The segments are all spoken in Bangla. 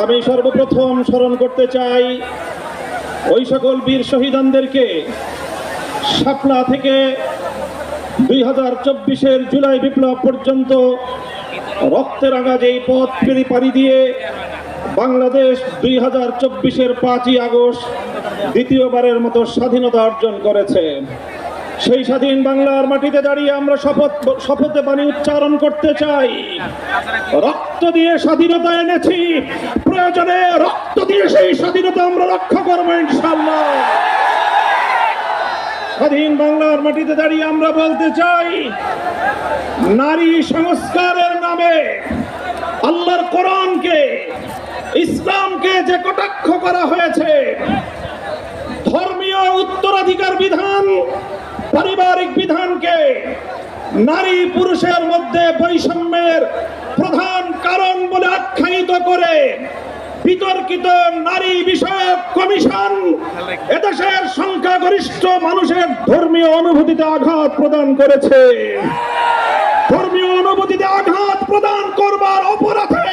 আমি সর্বপ্রথম স্মরণ করতে চাই ওই সকল বীর শহীদানদেরকে শাপলা থেকে 2024-এর জুলাই বিপ্লব পর্যন্ত রক্তের রাঙা যেই পথ পাড়ি দিয়ে বাংলাদেশ 2024-এর 5ই আগস্ট দ্বিতীয়বারের মতো স্বাধীনতা অর্জন করেছে। সেই স্বাধীন বাংলার মাটিতে দাঁড়িয়ে আমরা শপথে বাণী উচ্চারণ করতে চাই, রক্ত দিয়ে স্বাধীনতা এনেছি, প্রয়োজনে রক্ত দিয়ে সেই স্বাধীনতা আমরা রক্ষা করবো ইনশাআল্লাহ। স্বাধীন বাংলার মাটিতে দাঁড়িয়ে আমরা বলতে চাই, নারী সংস্কারের নামে আল্লাহর কোরআনকে, ইসলামকে যে কটাক্ষ করা হয়েছে, ধর্মীয় উত্তরাধিকার বিধান, পারিবারিক বিধানকে নারী পুরুষের মধ্যে বৈষম্যের প্রধান কারণ বলে আখ্যায়িত করে বিতর্কিত নারী বিষয়ক কমিশন এদেশের সংখ্যাগরিষ্ঠ মানুষের ধর্মীয় অনুভূতিতে আঘাত প্রদান করেছে। ধর্মীয় অনুভূতিতে আঘাত প্রদান করবার অপরাধে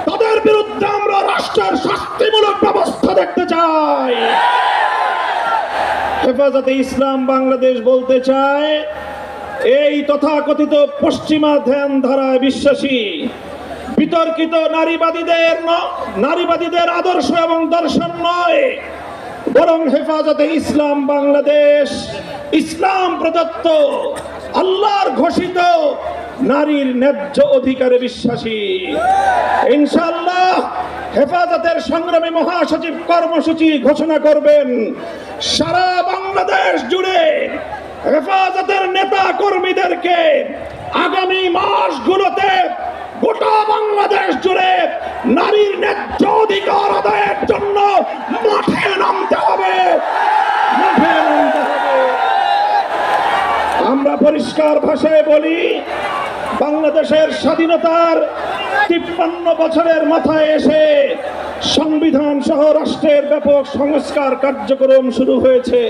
তাদের বিরুদ্ধে আমরা রাষ্ট্রের শাস্তিমূলক ব্যবস্থা দেখতে চাই। হেফাজতে ইসলাম বাংলাদেশ বলতে চায়, এই তথাকথিত পশ্চিমা ধ্যান ধারায় বিশ্বাসী বিতর্কিত নারীবাদীদের আদর্শ এবং দর্শন নয়, বরং হেফাজতে ইসলাম বাংলাদেশ ইসলাম প্রদত্ত আল্লাহর ঘোষিত নারীর ন্যায্য অধিকারে বিশ্বাসী। ইনশাআল্লাহ হেফাজতের সংগ্রামী মহাসচিব কর্মসূচি ঘোষণা করবেন। সারা বাংলাদেশ জুড়ে হেফাজতের নেতা কর্মীদেরকে আগামী মাসগুলোতে গোটা বাংলাদেশ জুড়ে নারীর ন্যায্য অধিকার আদায়ের জন্য মাঠে নামতে হবে। আমরা পরিষ্কার ভাষায় বলি, বাংলাদেশের স্বাধীনতার 53 বছরের মাথায় এসে সংবিধান সহ রাষ্ট্রের ব্যাপক সংস্কার কার্যক্রম শুরু হয়েছে।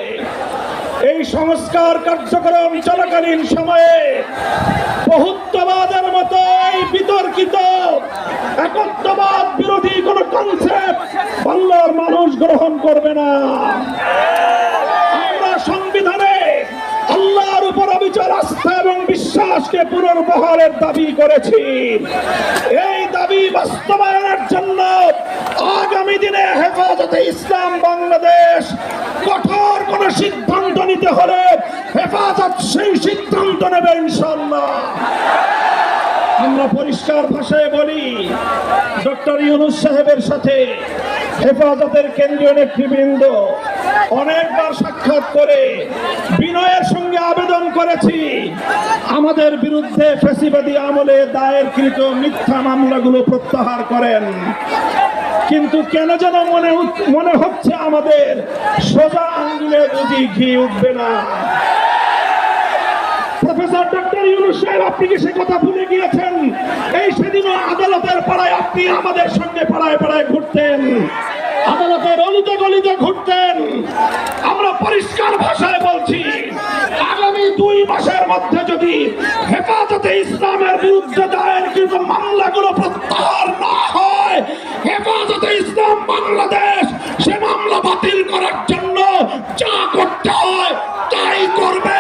এই সংস্কার কার্যক্রম চলাকালীন সময়ে বহুত্ববাদের মতো এই বিতর্কিত একত্ববাদ বিরোধী কোন কনসেপ্ট বাংলার মানুষ গ্রহণ করবে না। আমরা সংবিধানে আল্লাহর উপর অবিচল আস্থা এবং বিশ্বাসকে পুনর্বহালের দাবি করেছি। এই দাবি বাস্তবায়নের জন্য আগামী দিনে হেফাজতে ইসলাম বাংলাদেশ কঠোর কোন সিদ্ধান্ত নিতে হলে হেফাজত সেই সিদ্ধান্ত নেবে ইনশাআল্লাহ। আমরা পরিষ্কার ভাষায় বলি, ডক্টর ইউনূস সাহেবের সাথে হেফাজতের কেন্দ্রীয় নেতৃবৃন্দ অনেকবার সাক্ষাৎ করে বিনয়ের সঙ্গে আবেদন করেছি, আমাদের বিরুদ্ধে ফ্যাসিবাদী আমলে দায়েরকৃত মিথ্যা মামলাগুলো প্রত্যাহার করেন। কিন্তু কেন যেন মনে হচ্ছে আমাদের সোজা আঙ্গুলে বুঝি ঘি উঠবে না। প্রফেসর ডক্টর ইউনূস সাহেব, আপনি কি সে কথা ভুলে গিয়েছেন? এই সেদিনও আদালতের পাড়ায় আপনি আমাদের সঙ্গে পাড়ায় পাড়ায় ঘুরতেন, আদালতের অলিতে গলিতে ঘুরতেন। আমরা পরিষ্কার ভাষায় বলছি, আগামী 2 মাসের মধ্যে যদি হেফাজতে ইসলামের বিরুদ্ধে দায়েরকৃত মামলাগুলো প্রত্যাহার না হয়, হেফাজতে ইসলাম বাংলাদেশ সে মামলা বাতিল করার জন্য যা করতে হয় তাই করবে।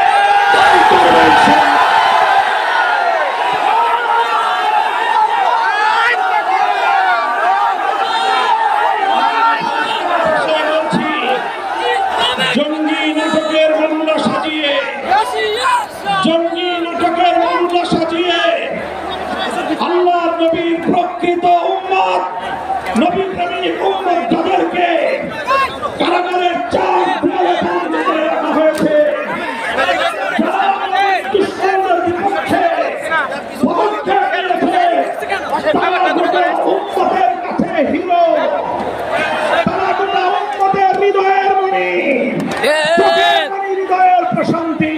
জঙ্গি নাটকের মামলা সাজিয়ে আল্লাহর নবীর প্রকৃত উম্মত, নবী প্রেমিক উম্মত যাদেরকে কারাগারের চার দেয়ালে বন্ধ করে রাখা হয়েছে, ইসলামের বিপক্ষে পদক্ষেপ নিয়েছে, তারা গোটা উম্মতের কাছে হিরো, তারা গোটা উম্মতের হৃদয়ের মণি, হৃদয়ের প্রশান্তি।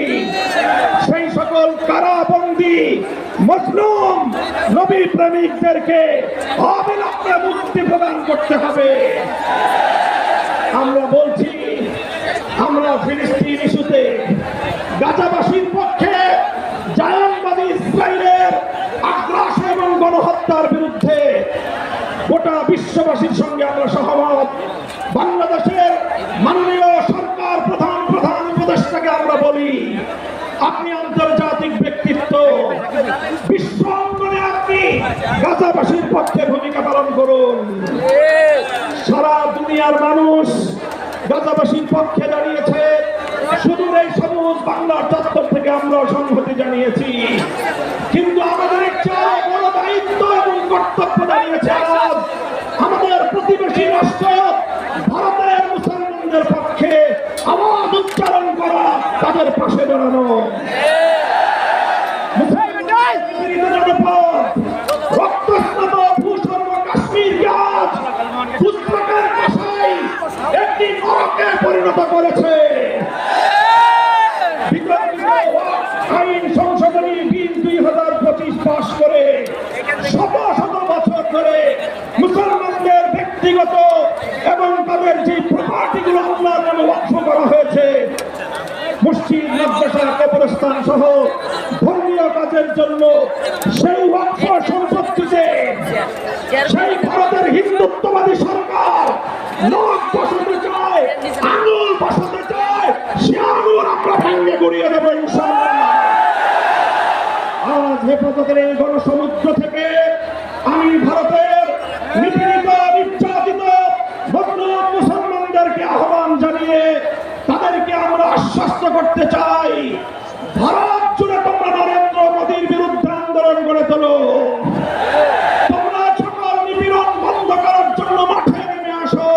সেই সকল কারাবন্দী মজলুম নবী প্রেমিকদেরকে অবিলম্বে মুক্তি প্রদান করতে হবে। আমরা বলছি, আমরা ফিলিস্তিন ইস্যুতে গাজাবাসীর পক্ষে জায়নবাদী ইসরায়েলের আগ্রাসন এবং গণহত্যার বিরুদ্ধে গোটা বিশ্ব বিশ্ববাসীর সঙ্গে আমরা সহমত। বাংলাদেশের মাননীয় সরকার প্রধান উপদেষ্টাকে আমরা বলি, আপনি আন্তর্জাতিক ব্যক্তিত্ব, বিশ্ব অঙ্গনে আপনি গাজাবাসীর পক্ষে ভূমিকা পালন করুন। সারা দুনিয়ার মানুষ গাজাবাসীর পক্ষে দাঁড়িয়েছে। সুদূর এই সবুজ বাংলার চত্বর থেকে আমরা সংহতি জানিয়েছি, কিন্তু আমাদের একটা বড় দায়িত্ব এবং কর্তব্য দাঁড়িয়েছে আজ আমাদের প্রতিবেশী রাষ্ট্র ভারতের মুসলমানদের পক্ষে আওয়াজ উচ্চারণ করা, তাদের পাশে দাঁড়ানো। রক্তস্নাত ভূস্বর্গ কাশ্মীরকে আজ পুস্তকের ভাষায় একটি নরকে পরিণত করেছে। আইন সংশোধনী বিল 2025 পাশ করে শত শত বছর ধরে মুসলমানদের ব্যক্তিগত এবং তাদের যে প্রপার্টিগুলো আল্লাহর নামে ওয়াকফ করা হয়েছে, মসজিদ, মাদ্রাসা, কবরস্থান সহ ধর্মীয় কাজের জন্য সেই ওয়াকফ সম্পত্তিতে সেই ভারতের হিন্দুত্ববাদী সরকার নখ বসাতে চায়, আঙুল বসাতে চায়, সে আঙুল আমরা ভেঙে গড়িয়ে দেবো ইনশাআল্লাহ। আজ হেফাজতের এই গণসমুদ্র থেকে আমি ভারতের নিপীড়িত নির্যাতিত মজলুম মুসলমানদেরকে আহ্বান জানিয়ে তাদেরকে আমরা আশ্বস্ত করতে চাই, ভারত জুড়ে তোমরা নরেন্দ্র মোদীর বিরুদ্ধে আন্দোলন গড়ে তোলো। তোমরা সকল নিপীড়ন বন্ধ করার জন্য মাঠে নেমে আসো।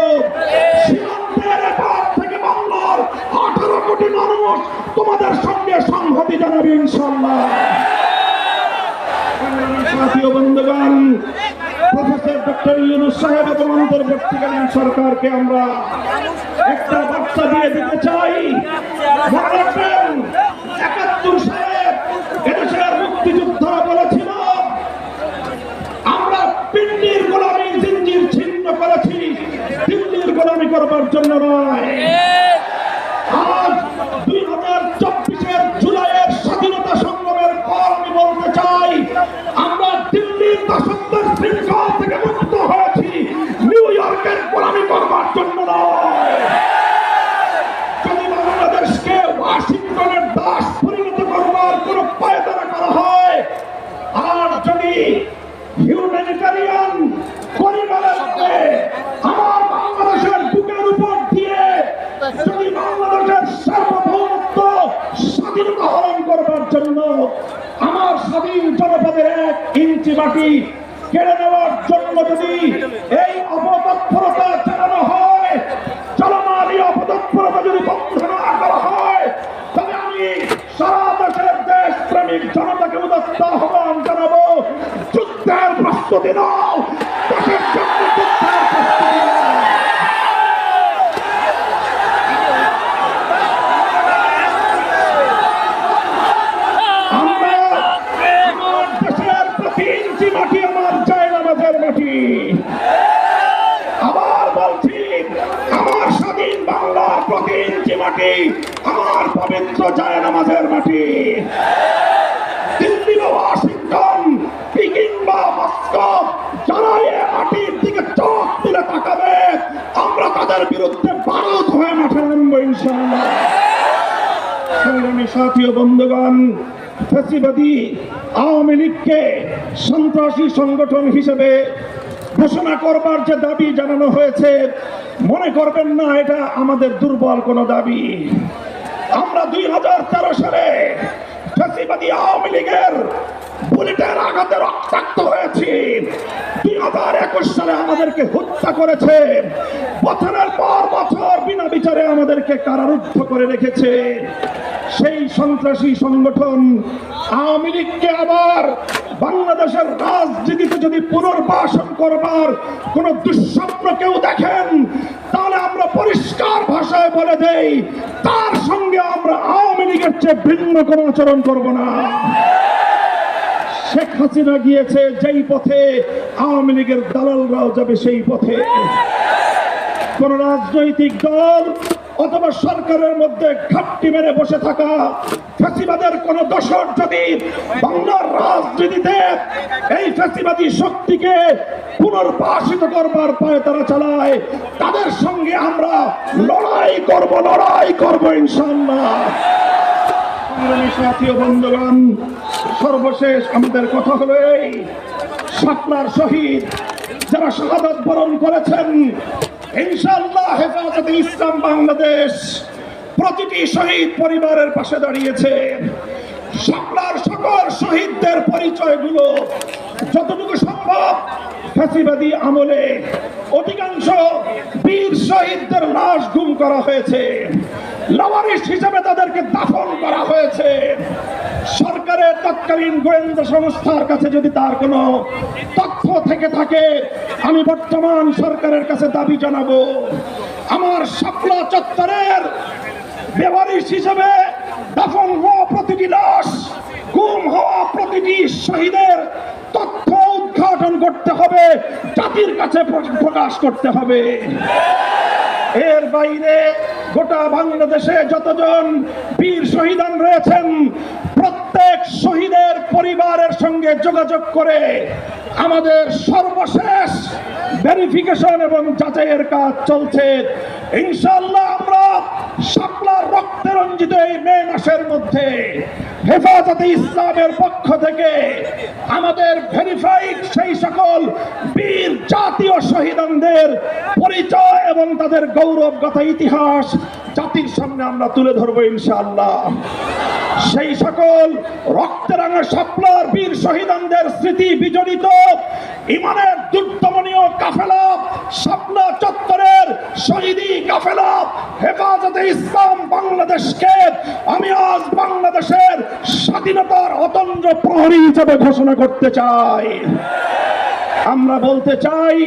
সীমান্তের এপার থেকে বাংলার 18 কোটি মানুষ তোমাদের সঙ্গে সংহতি জানাবে ইনশাআল্লাহ। সাথীয় বন্ধুগণ, প্রফেসর ডক্টর ইউনূস সাহেব এবং অন্তর্বর্তীকালীন সরকারকে আমরা একটা বার্তা দিয়ে দিতে চাই। মনে রাখবেন, 71 সালে এদেশের মুক্তিযোদ্ধারা বলেছিল আমরা পিন্ডির গোলামি জিঞ্জির ছিন্ন করেছি, দিল্লির গোলামি করবার জন্য নয়। আজ 2024-এর জুলাইয়ের স্বাধীনতা সংগ্রামের পর আমি বলতে চাই, আমরা দিল্লির দাসত্বের শৃঙ্খল থেকে মুক্ত হয়েছি, নিউ ইয়র্কের গোলামি করবার জন্য নয়। যদি বাংলাদেশকে ওয়াশিংটনের দাস পরিণত করবার কোন পায়তারা করা হয়, আর যদি হিউম্যানিটারিয়ান পরিবারের আমার বাংলাদেশের বুকের উপর দিয়ে যদি বাংলাদেশের সার্বভৌমত্ব স্বাধীনতা হরণ করবার জন্য আমার স্বাধীন জনপদের 1 ইঞ্চি মাটি কেড়ে নেওয়ার জন্য যদি এই অপতৎপরতা চালানো হয়, চলমান এই অপতৎপরতা যদি বন্ধ না করা হয়, তবে আমি সারা দেশের দেশপ্রেমিক জনতাকে উদাত্ত আহ্বান জানাবো, যুদ্ধের প্রস্তুতি নাও, দেশের জন্য যুদ্ধের প্রস্তুতি নাও। আবার বলছি, আমার স্বাধীন বাংলার প্রতি ইঞ্চি মাটি আমার পবিত্র জায়নামাজের মাটি। দিল্লি বা ওয়াশিংটন, পিকিং বা মস্কো, যারা এই মাটির দিকে চোখ তুলে তাকাবে, আমরা তাদের বিরুদ্ধে বারুদ হয়ে মাঠে নামবো ইনশাআল্লাহ। সংগ্রামী সাথী ও বন্ধুগণ, ফ্যাসিবাদী আওয়ামী লীগকে সন্ত্রাসী সংগঠন হিসেবে ঘোষণা করবার যে দাবি জানানো হয়েছে, মনে করবেন না এটা আমাদের দুর্বল কোনো দাবি। আমরা 2013 সালে ফ্যাসিবাদী আওয়ামী লীগের বুলেটের আঘাতে রক্তাক্ত হয়েছি। 2021 সালে আমাদেরকে হত্যা করেছে, বছরের পর বছর বিনা বিচারে আমাদেরকে কারারুদ্ধ করে রেখেছে। সেই সন্ত্রাসী সংগঠন আওয়ামী লীগকে আবার বাংলাদেশের রাজনীতিতে যদি পুনর্বাসন করবার কোন দুঃস্বপ্ন কেউ দেখেন, তাহলে আমরা পরিষ্কার ভাষায় বলে দেই, তার সঙ্গে আমরা আওয়ামী লীগের চেয়ে ভিন্ন কোনো আচরণ করব না। শেখ হাসিনা গিয়েছে যেই পথে, আওয়ামী লীগের দালালরাও যাবে সেই পথে। কোন রাজনৈতিক দল অথবা সরকারের মধ্যে ঘাপটি মেরে বসে থাকা ফ্যাসিবাদের কোন দোসর যদি বাংলার রাজনীতিতে এই ফ্যাসিবাদী শক্তিকে পুনর্বাসিত করবার পায়ে তারা চালায়, তাদের সঙ্গে আমরা লড়াই করব ইনশাআল্লাহ। সাথী ও বন্ধুগণ, সর্বশেষ আমাদের কথা হলো এই, শাপলার শহীদ যারা শাহাদাত বরণ করেছেন, ইনশাআল্লাহ হেফাজতে ইসলাম বাংলাদেশ প্রতিটি শহীদ পরিবারের পাশে দাঁড়িয়েছে। শাপলার সকল শহীদদের পরিচয়গুলো যতটুকু সম্ভব ফ্যাসিবাদী আমলে অধিকাংশ বীর শহীদদের লাশ গুম করা হয়েছে, লাওয়ারিস হিসেবে তাদেরকে দাফন করা হয়েছে। সরকারের তৎকালীন গোয়েন্দা সংস্থার কাছে যদি তার কোনো তথ্য থেকে থাকে, আমি বর্তমান সরকারের কাছে দাবি জানাবো, আমার শাপলা চত্বরের বেওয়ারিশ হিসেবে দাফন হওয়া প্রতিটি লাশ, গুম হওয়া প্রতিটি শহীদের তথ্য উদ্ঘাটন করতে হবে, জাতির কাছে প্রকাশ করতে হবে। এর বাইরে গোটা বাংলাদেশে যতজন বীর শহীদান রয়েছেন, প্রত্যেক শহীদের পরিবারের সঙ্গে যোগাযোগ করে আমাদের সর্বশেষ ভেরিফিকেশন এবং যাচাইয়ের কাজ চলছে। ইনশাআল্লাহ আমরা শাপলার রক্তে রঞ্জিত এই মে মাসের মধ্যে হেফাজতে ইসলামের পক্ষ থেকে আমাদের ভেরিফাইড সেই সকল বীর জাতীয় শহীদানদের পরিচয় এবং তাদের গৌরবগাথা ইতিহাস জাতির সামনে আমরা তুলে ধরবো ইনশাআল্লাহ। সেই সকল রক্তরাঙা শাপলার বীর শহীদানদের স্মৃতি বিজড়িত ইমানের দুর্দমনীয় কাফেলা, শাপলা চত্বরের শহীদি কাফেলা হেফাজতে ইসলাম বাংলাদেশকে আমি আজ বাংলাদেশের স্বাধীনতার অতন্দ্র প্রহরী হিসেবে ঘোষণা করতে চাই। আমরা বলতে চাই,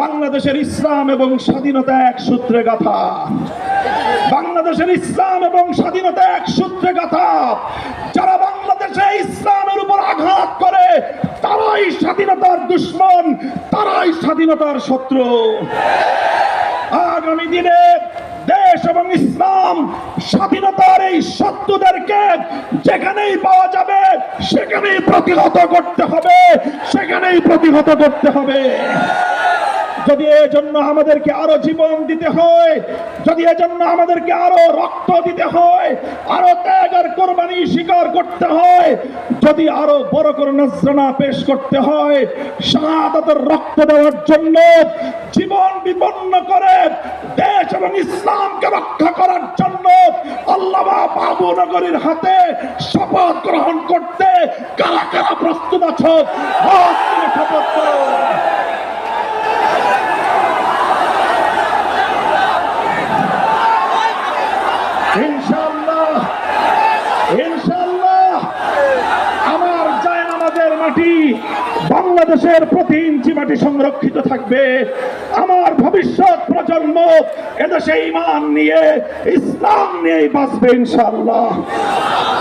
বাংলাদেশের ইসলাম এবং স্বাধীনতা এক সূত্রে গাথা। বাংলাদেশের ইসলাম এবং স্বাধীনতা এক সূত্রে গাথা। যারা বাংলাদেশে ইসলামের উপর আঘাত করে তারাই স্বাধীনতার দুশ্মন, তারাই স্বাধীনতার শত্রু। আগামী দিনে দেশ এবং ইসলাম স্বাধীনতার এই শত্রুদেরকে যেখানেই পাওয়া যাবে সেখানেই প্রতিহত করতে হবে, সেখানেই প্রতিহত করতে হবে। যদি এজন্য আমাদেরকে আরো জীবন দিতে হয়, যদি এজন্য আমাদেরকে আরো রক্ত দিতে হয়, আরো ত্যাগ আর কোরবানি স্বীকার করতে হয়, যদি আরো বড় করে নজরানা পেশ করতে হয়, শাহাদাতের রক্ত দেওয়ার জন্য জীবন বিপন্ন করে দেশ এবং ইসলামকে রক্ষা করার জন্য আল্লামা বাবু নগরীর হাতে শপথ গ্রহণ করতে কারা কারা প্রস্তুত আছো? শপথ করো। ইনশাআল্লাহ ইনশাআল্লাহ আমার জায়নামাজের মাটি, বাংলাদেশের প্রতি ইঞ্চি মাটি সংরক্ষিত থাকবে। আমার ভবিষ্যৎ প্রজন্ম এদেশে ঈমান নিয়ে, ইসলাম নিয়ে বাঁচবে ইনশাআল্লাহ।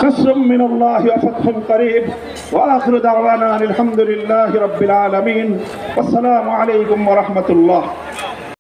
নাসরুম মিনাল্লাহি ওয়া ফাতহুন করিব ওয়া আখিরু দাওয়ানা আলহামদুলিল্লাহি রাব্বিল আলামিন। আসসালামু আলাইকুম ওয়া রাহমাতুল্লাহ।